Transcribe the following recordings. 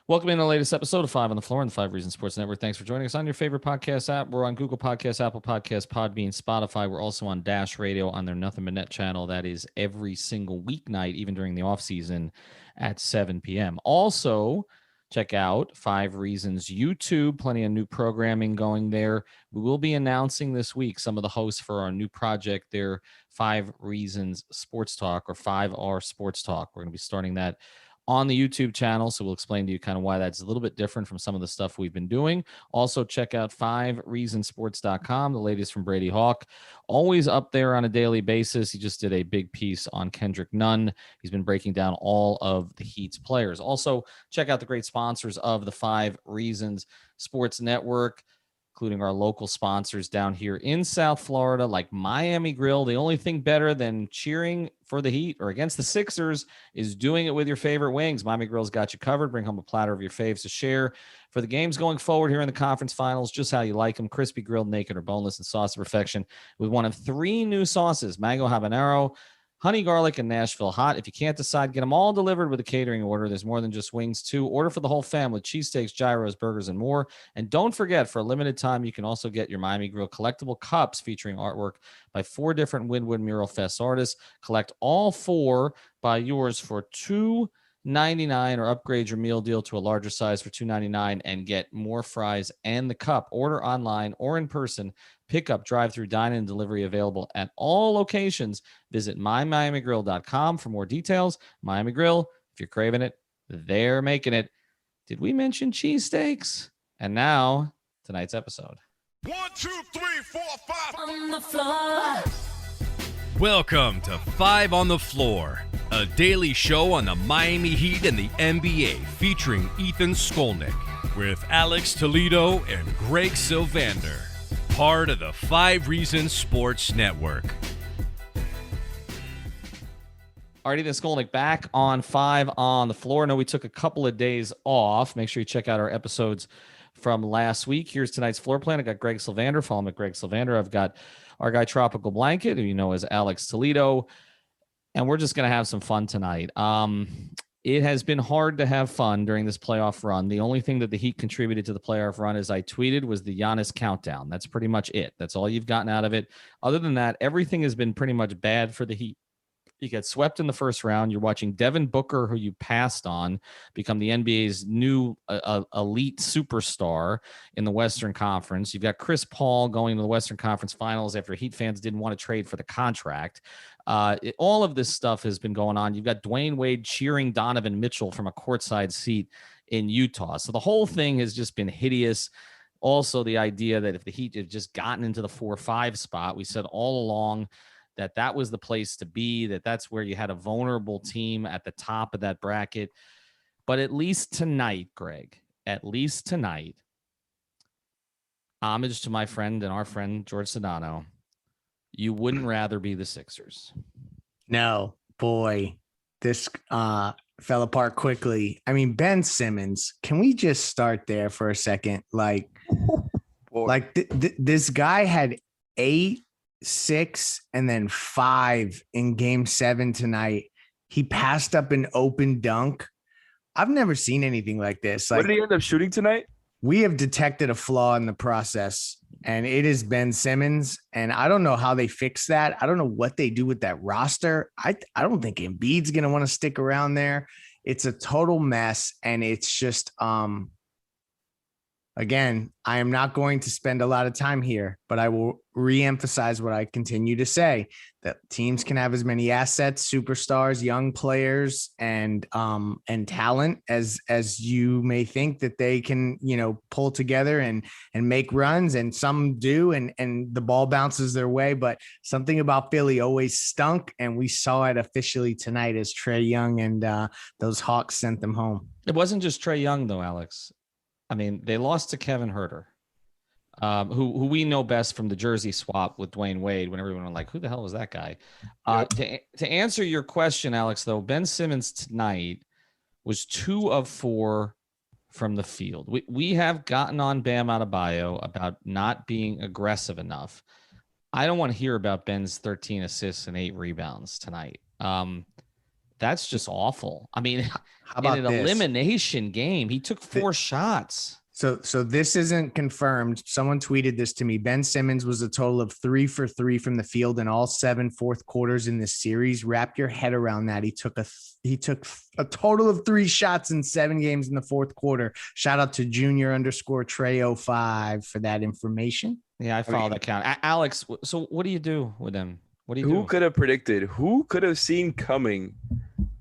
Welcome in the latest episode of Five on the Floor on the Five Reasons Sports Network. Thanks for joining us on your favorite podcast app. We're on Google Podcasts, Apple Podcasts, Podbean, Spotify. We're also on Dash Radio on their Nothing But Net channel. That is every single weeknight, even during the off season at 7 p.m. Also, check out Five Reasons YouTube. Plenty of new programming going there. We will be announcing this week some of the hosts for our new project, their Five Reasons Sports Talk or 5R Sports Talk. We're going to be starting that on the YouTube channel, so we'll explain to you kind of why that's a little bit different from some of the stuff we've been doing. Also, check out 5reasonsports.com, the latest from Brady Hawk. Always up there on a daily basis. He just did a big piece on Kendrick Nunn. He's been breaking down all of the Heat's players. Also, check out the great sponsors of the 5 Reasons Sports Network, including our local sponsors down here in South Florida, like Miami Grill. The only thing better than cheering for the Heat or against the Sixers is doing it with your favorite wings. Miami Grill's got you covered. Bring home a platter of your faves to share for the games going forward here in the conference finals, just how you like them: crispy, grilled, naked, or boneless, and sauce of perfection with one of 3 new sauces: mango habanero, honey garlic, and Nashville hot. If you can't decide, get them all delivered with a catering order. There's more than just wings, too. Order for the whole family: cheesesteaks, gyros, burgers, and more. And don't forget, for a limited time, you can also get your Miami Grill collectible cups featuring artwork by 4 different Wynwood Mural Fest artists. Collect all 4, buy yours for $2.99, or upgrade your meal deal to a larger size for $2.99 and get more fries and the cup. Order online or in person. Pickup, drive-through, dine-in, and delivery available at all locations. Visit mymiamigrill.com for more details. Miami Grill, if you're craving it, they're making it. Did we mention cheesesteaks? And now, tonight's episode. 1, 2, 3, 4, 5 on the floor. Welcome to 5 on the Floor, a daily show on the Miami Heat and the NBA featuring Ethan Skolnick with Alex Toledo and Greg Sylvander. Part of the 5 Reasons Sports Network. Alrighty, then Skolnick back on 5 on the Floor. I know we took a couple of days off. Make sure you check out our episodes from last week. Here's tonight's floor plan. I got Greg Sylvander. Follow me at Greg Sylvander. I've got our guy Tropical Blanket, who you know as Alex Toledo. And we're just going to have some fun tonight. It has been hard to have fun during this playoff run. The only thing that the Heat contributed to the playoff run, as I tweeted, was the Giannis countdown. That's pretty much it. That's all you've gotten out of it. Other than that, everything has been pretty much bad for the Heat. You get swept in the first round. You're watching Devin Booker, who you passed on, become the NBA's new elite superstar in the Western Conference. You've got Chris Paul going to the Western Conference Finals after Heat fans didn't want to trade for the contract. All of this stuff has been going on. You've got Dwayne Wade cheering Donovan Mitchell from a courtside seat in Utah. So the whole thing has just been hideous. Also, the idea that if the Heat had just gotten into the 4-5 spot, we said all along that was the place to be, that's where you had a vulnerable team at the top of that bracket. But at least tonight, Greg, homage to my friend and our friend George Sedano, you wouldn't rather be the Sixers. No, boy, this fell apart quickly. I mean, Ben Simmons, can we just start there for a second? This guy had 8, 6, and then 5 in game 7 tonight. He passed up an open dunk. I've never seen anything like this. What did he end up shooting tonight? We have detected a flaw in the process, and it is Ben Simmons. And I don't know how they fix that. I don't know what they do with that roster. I don't think Embiid's going to want to stick around there. It's a total mess. And it's just, again, I am not going to spend a lot of time here, but I will reemphasize what I continue to say, that teams can have as many assets, superstars, young players, and talent as you may think that they can, pull together and make runs. And some do, and the ball bounces their way. But something about Philly always stunk, and we saw it officially tonight as Trae Young and those Hawks sent them home. It wasn't just Trae Young, though, Alex. I mean, they lost to Kevin Huerter, who we know best from the jersey swap with Dwayne Wade, when everyone was like, who the hell was that guy? To answer your question, Alex, though, Ben Simmons tonight was 2 of 4 from the field. We have gotten on Bam Adebayo about not being aggressive enough. I don't want to hear about Ben's 13 assists and 8 rebounds tonight. That's just awful. I mean, How in about an this? elimination game, he took 4 shots. So this isn't confirmed. Someone tweeted this to me. Ben Simmons was a total of 3 for 3 from the field in all 7 fourth quarters in this series. Wrap your head around that. He took a total of 3 shots in 7 games in the fourth quarter. Shout out to Junior_Trae05 for that information. Yeah, I follow that count. Alex, so what do you do with them? What do you do? Who could have predicted? Who could have seen coming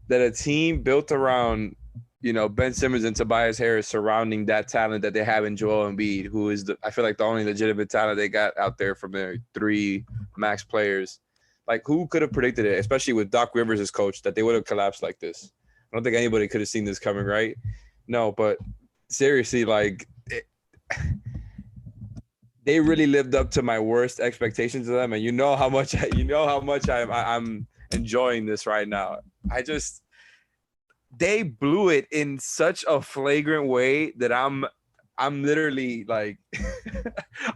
that a team built around, Ben Simmons and Tobias Harris surrounding that talent that they have in Joel Embiid, who is I feel like the only legitimate talent they got out there from their 3 max players. Like, who could have predicted it, especially with Doc Rivers as coach, that they would have collapsed like this? I don't think anybody could have seen this coming, right? No, but seriously, they really lived up to my worst expectations of them, and you know how much I'm enjoying this right now. They blew it in such a flagrant way that I'm literally like,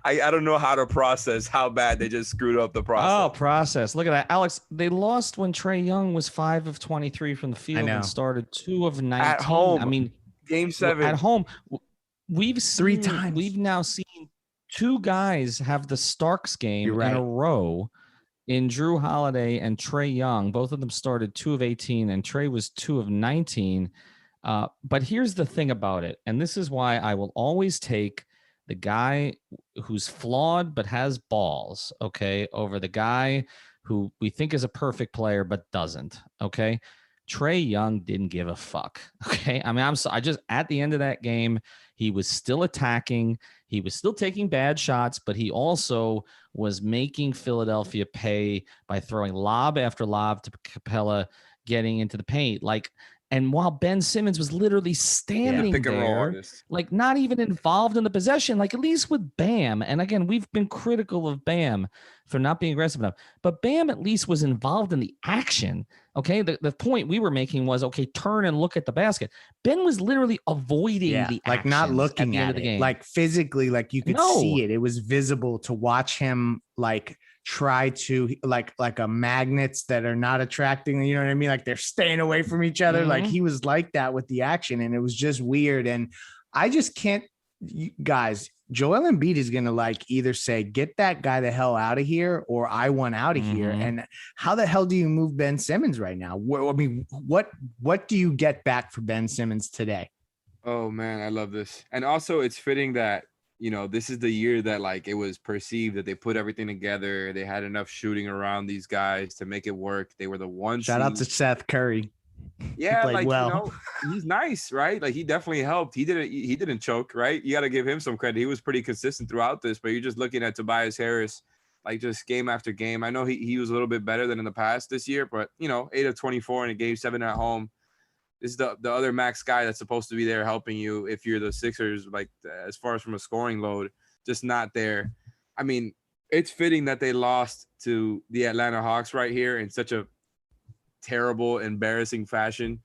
I don't know how to process how bad they just screwed up the process. Oh, process. Look at that. Alex, they lost when Trae Young was 5 of 23 from the field and started 2 of 19. At home. I mean, Game 7. At home. We've seen 3 times. We've now seen 2 guys have the Starks game in a row in Drew Holiday and Trae Young. Both of them started 2 of 18 and Trae was 2 of 19. But here's the thing about it. And this is why I will always take the guy who's flawed but has balls, okay, over the guy who we think is a perfect player but doesn't, okay? Trae Young didn't give a fuck, okay? I mean, I just at the end of that game, he was still attacking. He was still taking bad shots, but he also was making Philadelphia pay by throwing lob after lob to Capella, getting into the paint. And while Ben Simmons was literally standing there, like not even involved in the possession, like at least with Bam. And again, we've been critical of Bam for not being aggressive enough, but Bam at least was involved in the action. Okay. The point we were making was, okay, turn and look at the basket. Ben was literally avoiding the like not looking at the game. Like physically, like you could see it. It was visible to watch him like try to like a magnets that are not attracting, you know what I mean? Like they're staying away from each other. Like he was like that with the action, and it was just weird. And I just can't, guys, Joel Embiid is going to like either say, get that guy the hell out of here, or I want out of here. And how the hell do you move Ben Simmons right now? I mean, what do you get back for Ben Simmons today? Oh man, I love this. And also it's fitting that, this is the year that like it was perceived that they put everything together. They had enough shooting around these guys to make it work. They were the one. Shout out to Seth Curry. Yeah, he's nice, right? Like he definitely helped. He didn't choke, right? You got to give him some credit. He was pretty consistent throughout this, but you're just looking at Tobias Harris, like just game after game. I know he was a little bit better than in the past this year, but 8 of 24 in a game 7 at home. This is the other max guy that's supposed to be there helping you if you're the Sixers, like as far as from a scoring load, just not there. I mean, it's fitting that they lost to the Atlanta Hawks right here in such a terrible, embarrassing fashion.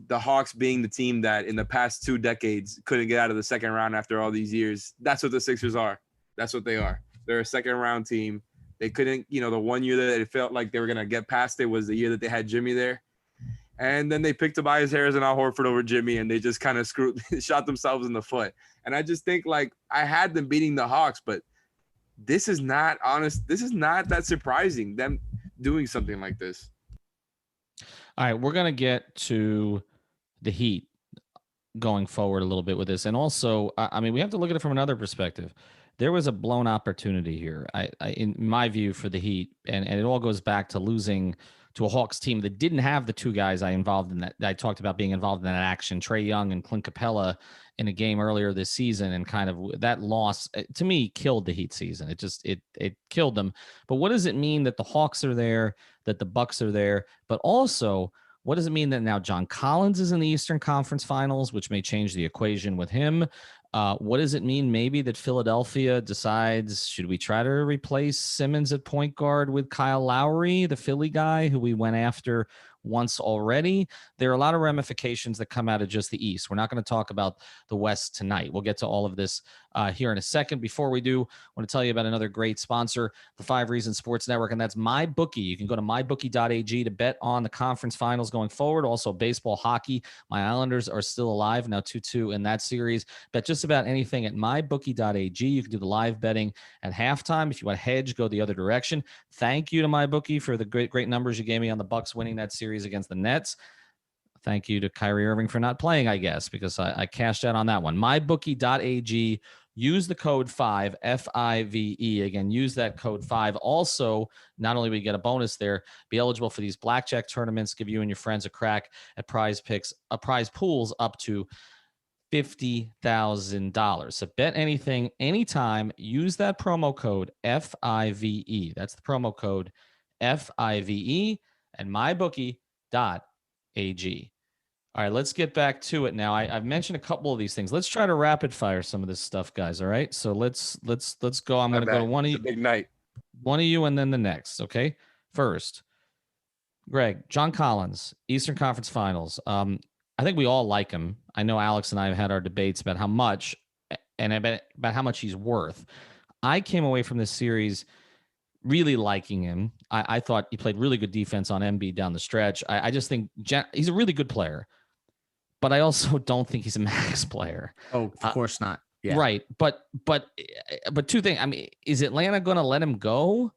The Hawks being the team that in the past 2 decades couldn't get out of the second round after all these years. That's what the Sixers are. That's what they are. They're a second round team. They couldn't, the one year that it felt like they were going to get past it was the year that they had Jimmy there. And then they picked Tobias Harris and Al Horford over Jimmy, and they just kind of shot themselves in the foot. And I just think like I had them beating the Hawks, but this is not honest. This is not that surprising, them doing something like this. All right, we're going to get to the Heat going forward a little bit with this. And also, I mean, we have to look at it from another perspective. There was a blown opportunity here, in my view, for the Heat. And it all goes back to losing to a Hawks team that didn't have the 2 guys I talked about being involved in that action, Trae Young and Clint Capella, in a game earlier this season. And kind of that loss, to me, killed the Heat season. It killed them. But what does it mean that the Hawks are there, that the Bucks are there? But also, what does it mean that now John Collins is in the Eastern Conference Finals, which may change the equation with him? What does it mean maybe that Philadelphia decides, should we try to replace Simmons at point guard with Kyle Lowry, the Philly guy who we went after once already. There are a lot of ramifications that come out of just the East. We're not going to talk about the West tonight. We'll get to all of this here in a second. Before we do, I want to tell you about another great sponsor, the 5 Reasons Sports Network, and that's MyBookie. You can go to mybookie.ag to bet on the conference finals going forward. Also, baseball, hockey. My Islanders are still alive, now 2-2 in that series. Bet just about anything at mybookie.ag. You can do the live betting at halftime. If you want to hedge, go the other direction. Thank you to MyBookie for the great numbers you gave me on the Bucks winning that series against the Nets. Thank you to Kyrie Irving for not playing, I guess, because I cashed out on that one. MyBookie.ag. Use the code 5, F-I-V-E. Again, use that code 5. Also, not only will you get a bonus there, be eligible for these blackjack tournaments, give you and your friends a crack at prize pools up to $50,000. So bet anything, anytime. Use that promo code F-I-V-E. That's the promo code F-I-V-E and mybookie.ag. All right, let's get back to it now. I've mentioned a couple of these things. Let's try to rapid fire some of this stuff, guys. All right, so let's go. I'm going to go to one of you. Big night. One of you, and then the next. Okay. First, Greg, John Collins, Eastern Conference Finals. I think we all like him. I know Alex and I have had our debates about how much and about how much he's worth. I came away from this series really liking him. I thought he played really good defense on Embiid down the stretch. I just think he's a really good player. But I also don't think he's a max player. Oh, of course not. Yeah. Right. But two things. I mean, is Atlanta going to let him go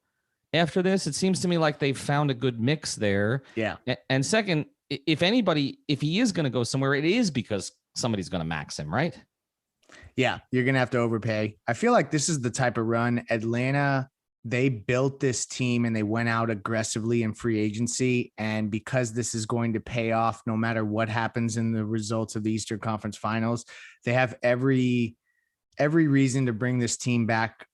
after this? It seems to me like they've found a good mix there. Yeah. And second, if he is going to go somewhere, it is because somebody's going to max him, right? Yeah. You're going to have to overpay. I feel like this is the type of run Atlanta, they built this team and they went out aggressively in free agency. And because this is going to pay off, no matter what happens in the results of the Eastern Conference Finals, they have every reason to bring this team back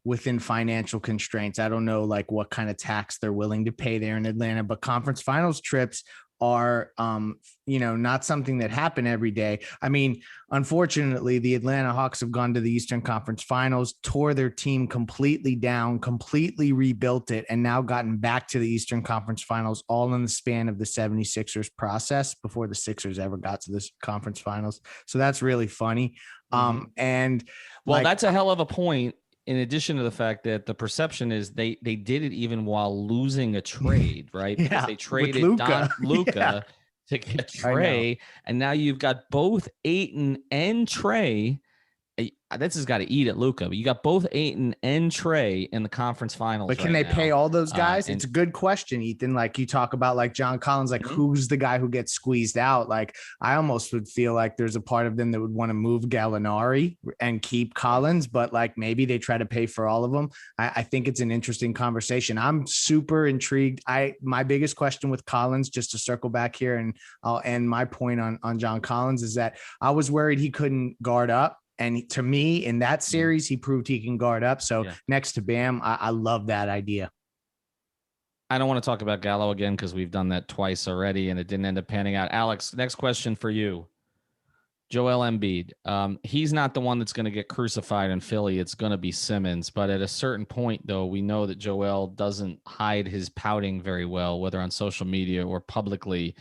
within financial constraints. I don't know like what kind of tax they're willing to pay there in Atlanta, but conference finals trips are, not something that happen every day. I mean, unfortunately, the Atlanta Hawks have gone to the Eastern Conference Finals, tore their team completely down, completely rebuilt it, and now gotten back to the Eastern Conference Finals all in the span of the 76ers process before the Sixers ever got to this conference finals. So that's really funny. That's a hell of a point. In addition to the fact that the perception is they did it even while losing a trade, right? Yeah, because they traded Luka. Luka to get Trae, and now you've got both Ayton and Trae. This has got to eat at Luka, but you got both Ayton and Trae in the conference finals. But can they pay all those guys? It's a good question, Ethan. Like you talk about like John Collins, like who's the guy who gets squeezed out? Like I almost would feel like there's a part of them that would want to move Gallinari and keep Collins, but like maybe they try to pay for all of them. I think it's an interesting conversation. I'm super intrigued. My biggest question with Collins, just to circle back here, and I'll end my point on John Collins, is that I was worried he couldn't guard up. And to me, in that series, he proved he can guard up. So next to Bam, I love that idea. I don't want to talk about Gallo again because we've done that twice already and it didn't end up panning out. Alex, next question for you. Joel Embiid. He's not the one that's going to get crucified in Philly. It's going to be Simmons. But at a certain point, though, we know that Joel doesn't hide his pouting very well, whether on social media or publicly.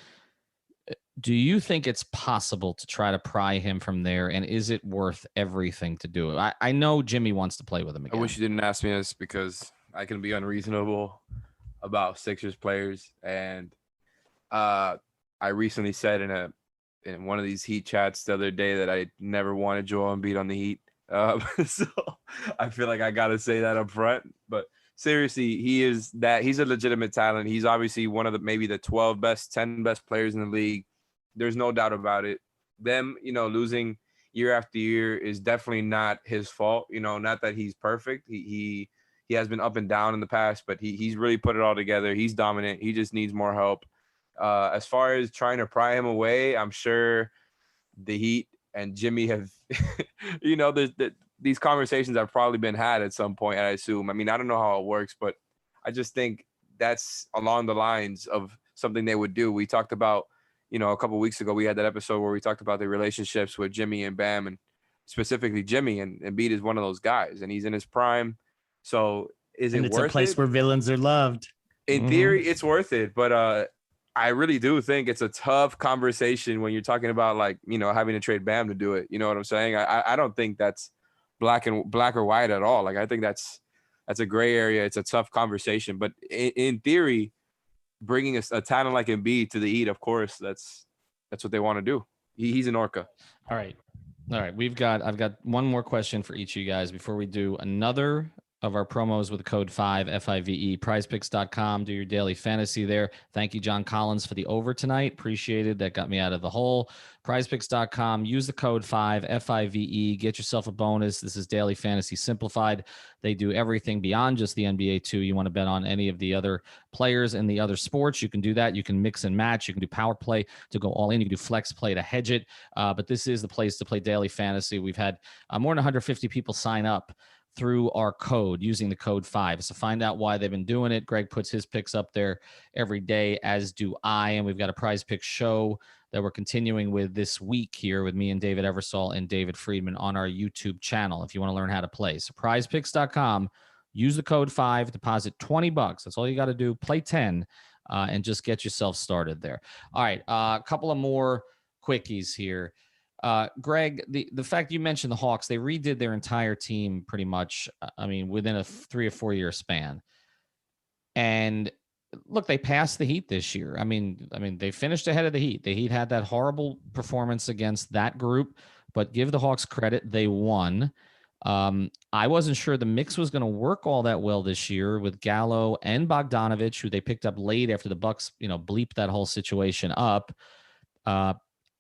Do you think it's possible to try to pry him from there? And is it worth everything to do it? I know Jimmy wants to play with him again. I wish you didn't ask me this because I can be unreasonable about Sixers players. And I recently said in one of these Heat chats the other day that I never wanted Joel Embiid on the Heat. So I feel like I got to say that up front. But seriously, he's a legitimate talent. He's obviously one of maybe the 10 best players in the league. There's no doubt about it. Them, losing year after year is definitely not his fault. Not that he's perfect. He has been up and down in the past, but he's really put it all together. He's dominant. He just needs more help. As far as trying to pry him away, I'm sure the Heat and Jimmy have, these conversations have probably been had at some point, I assume. I mean, I don't know how it works, but I just think that's along the lines of something they would do. We talked about, a couple of weeks ago, we had that episode where we talked about the relationships with Jimmy and Bam, and specifically Jimmy, and Embiid is one of those guys, and he's in his prime. So is it worth it? It's a place where villains are loved. In theory, it's worth it, but I really do think it's a tough conversation when you're talking about like, having to trade Bam to do it. You know what I'm saying? I don't think that's black or white at all. Like, I think that's a gray area. It's a tough conversation, but in theory, bringing a talent like Embiid to the Heat, of course, that's what they want to do. He's an Orca. All right. I've got one more question for each of you guys before we do another of our promos with the code 5 FIVE. prizepicks.com. Do your daily fantasy there. Thank you, John Collins, for the over tonight. Appreciated. That got me out of the hole. prizepicks.com. Use the code 5 FIVE. Get yourself a bonus. This is daily fantasy simplified. They do everything beyond just the NBA too. You want to bet on any of the other players in the other sports, you can do that. You can mix and match. You can do power play to go all in. You can do flex play to hedge it. But this is the place to play daily fantasy. We've had more than 150 people sign up through our code using the code 5. So find out why they've been doing it. Greg puts his picks up there every day, as do I. And we've got a prize pick show that we're continuing with this week here with me and David Eversole and David Friedman on our YouTube channel if you want to learn how to play. So prizepicks.com, use the code 5, deposit $20. That's all you got to do. Play 10 and just get yourself started there. All right, a couple of more quickies here. Greg, the fact you mentioned the Hawks, they redid their entire team pretty much, within a 3 or 4 year span. And look, they passed the Heat this year. They finished ahead of the Heat. The Heat had that horrible performance against that group, but give the Hawks credit, they won. I wasn't sure the mix was going to work all that well this year with Gallo and Bogdanovich, who they picked up late after the Bucks, bleeped that whole situation up.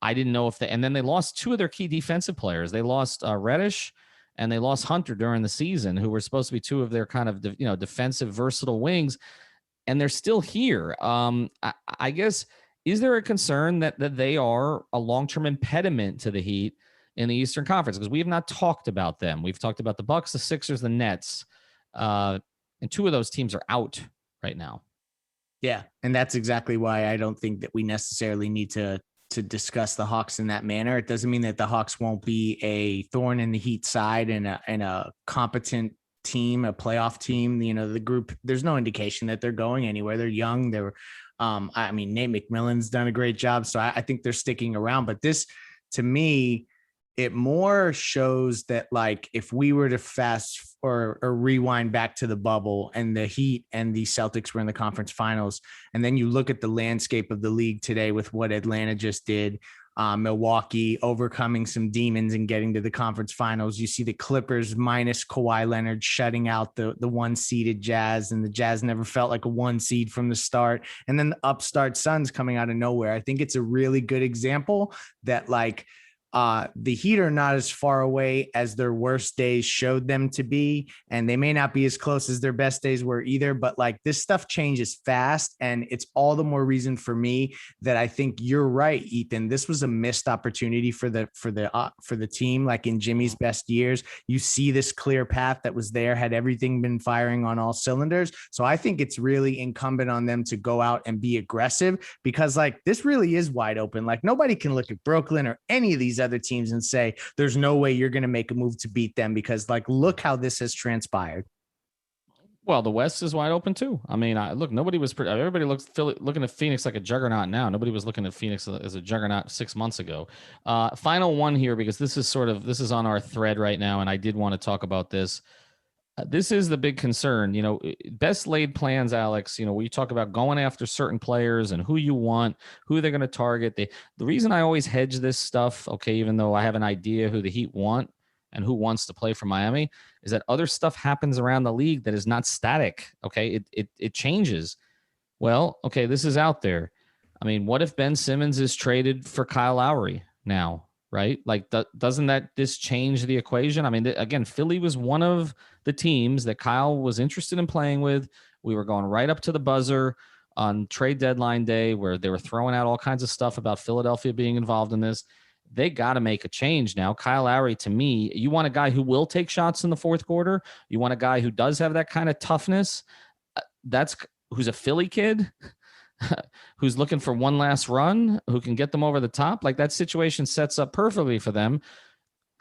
I didn't know and then they lost 2 of their key defensive players. They lost Reddish and they lost Hunter during the season, who were supposed to be 2 of their kind of, defensive versatile wings. And they're still here. I guess, is there a concern that they are a long-term impediment to the Heat in the Eastern Conference? Because we have not talked about them. We've talked about the Bucks, the Sixers, the Nets, and 2 of those teams are out right now. Yeah, and that's exactly why I don't think that we necessarily need to discuss the Hawks in that manner. It doesn't mean that the Hawks won't be a thorn in the Heat side and a competent team, a playoff team. The group, there's no indication that they're going anywhere. They're young. Nate McMillan's done a great job. So I think they're sticking around. But this, to me, it more shows that, like, if we were to fast or rewind back to the bubble and the Heat and the Celtics were in the conference finals, and then you look at the landscape of the league today with what Atlanta just did, Milwaukee overcoming some demons and getting to the conference finals. You see the Clippers minus Kawhi Leonard shutting out the 1-seeded Jazz, and the Jazz never felt like a 1 seed from the start. And then the upstart Suns coming out of nowhere. I think it's a really good example that, like, the Heat are not as far away as their worst days showed them to be, and they may not be as close as their best days were either, but like, this stuff changes fast, and it's all the more reason for me that I think you're right, Ethan. This was a missed opportunity for the team. Like, in Jimmy's best years, you see this clear path that was there had everything been firing on all cylinders. So I think it's really incumbent on them to go out and be aggressive, because, like, this really is wide open. Like, nobody can look at Brooklyn or any of these other teams and say there's no way you're going to make a move to beat them, because, like, look how this has transpired. Well, the West is wide open too. Nobody was everybody looking at Phoenix like a juggernaut now. Nobody was looking at Phoenix as a juggernaut 6 months ago. Final one here, because this is on our thread right now, and I did want to talk about this. This is the big concern, best laid plans, Alex, we talk about going after certain players and who you want, who they're going to target. The reason I always hedge this stuff, okay, even though I have an idea who the Heat want and who wants to play for Miami, is that other stuff happens around the league that is not static. Okay. It changes. Well, okay, this is out there. What if Ben Simmons is traded for Kyle Lowry now? Right? Like, doesn't this change the equation? Again, Philly was one of the teams that Kyle was interested in playing with. We were going right up to the buzzer on trade deadline day, where they were throwing out all kinds of stuff about Philadelphia being involved in this. They got to make a change now. Kyle Lowry, to me, you want a guy who will take shots in the fourth quarter. You want a guy who does have that kind of toughness. Who's a Philly kid. Who's looking for one last run, who can get them over the top. Like, that situation sets up perfectly for them.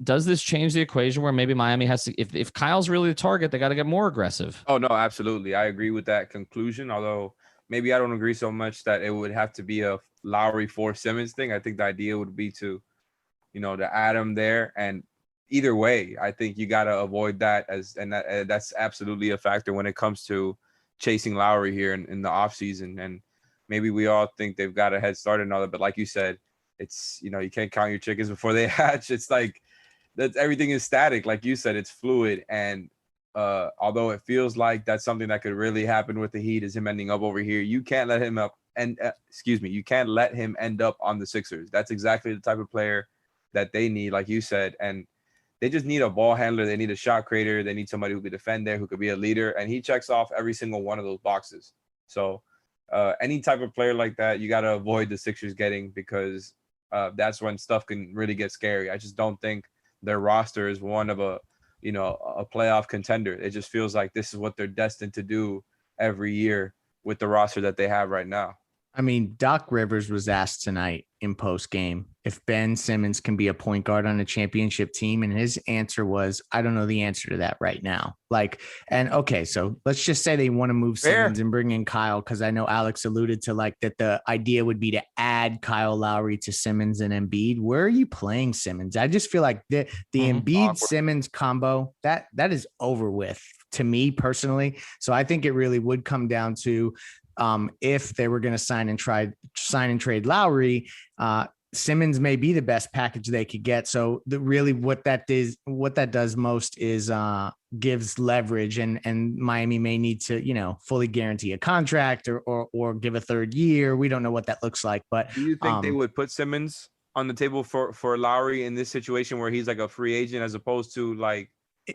Does this change the equation where maybe Miami has to, if Kyle's really the target, they got to get more aggressive? Oh, no, absolutely. I agree with that conclusion. Although maybe I don't agree so much that it would have to be a Lowry for Simmons thing. I think the idea would be to add him there. And either way, I think you got to avoid that that's absolutely a factor when it comes to chasing Lowry here in the offseason. And maybe we all think they've got a head start and all that, but like you said, it's, you can't count your chickens before they hatch. It's like that everything is static. Like you said, it's fluid. And although it feels like that's something that could really happen with the Heat is him ending up over here, you can't let him you can't let him end up on the Sixers. That's exactly the type of player that they need, like you said. And they just need a ball handler. They need a shot creator. They need somebody who could defend there, who could be a leader. And he checks off every single one of those boxes. So any type of player like that, you got to avoid the Sixers getting, because that's when stuff can really get scary. I just don't think their roster is one of a playoff contender. It just feels like this is what they're destined to do every year with the roster that they have right now. I mean, Doc Rivers was asked tonight in post game if Ben Simmons can be a point guard on a championship team. And his answer was, I don't know the answer to that right now. Okay, so let's just say they want to move Simmons and bring in Kyle, because I know Alex alluded to that the idea would be to add Kyle Lowry to Simmons and Embiid. Where are you playing Simmons? I just feel like the Embiid Simmons combo, that is over with to me personally. So I think it really would come down to if they were going to sign and trade Lowry, Simmons may be the best package they could get. So what that does most is gives leverage, and Miami may need to, fully guarantee a contract or give a third year. We don't know what that looks like, but do you think they would put Simmons on the table for Lowry in this situation where he's like a free agent, as opposed to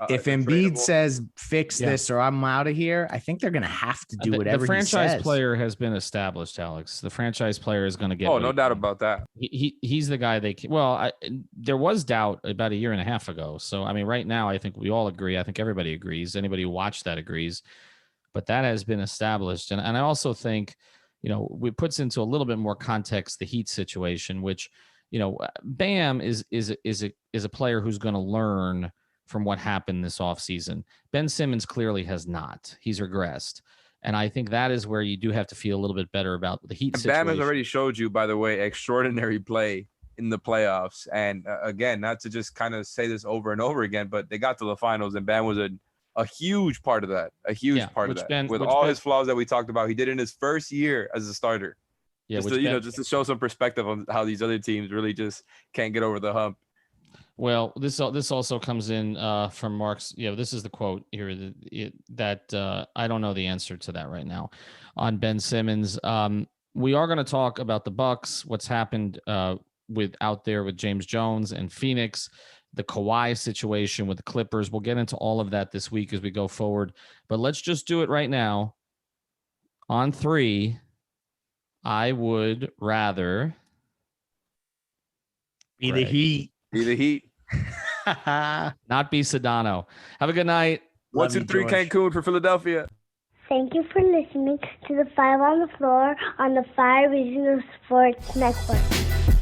if Embiid says fix this or I'm out of here, I think they're going to have to do whatever the franchise he says. player has been established, Alex. The franchise player is going to get. Oh, no doubt about that. He's the guy there was doubt about a year and a half ago. So, I mean, right now, I think we all agree. I think everybody agrees. Anybody who watched that agrees. But that has been established. And I also think, it puts into a little bit more context the Heat situation, which, Bam is a player who's going to learn from what happened this offseason. Ben Simmons clearly has not. He's regressed. And I think that is where you do have to feel a little bit better about the Heat situation. Bam has already showed you, by the way, extraordinary play in the playoffs. And again, not to just kind of say this over and over again, but they got to the finals, and Bam was a huge part of that. A huge part of that. With all his flaws that we talked about, he did it in his first year as a starter. Yeah, just to show some perspective on how these other teams really just can't get over the hump. Well, this also comes in from Mark's. This is the quote here that I don't know the answer to that right now on Ben Simmons. We are going to talk about the Bucks, what's happened out there with James Jones and Phoenix, the Kawhi situation with the Clippers. We'll get into all of that this week as we go forward. But let's just do it right now. On 3, I would rather be the Heat. Be the Heat. Not be Sedano. Have a good night. 1, 2, 3 Cancun for Philadelphia. Thank you for listening to the 5 on the Floor on the 5 Regional Sports Network.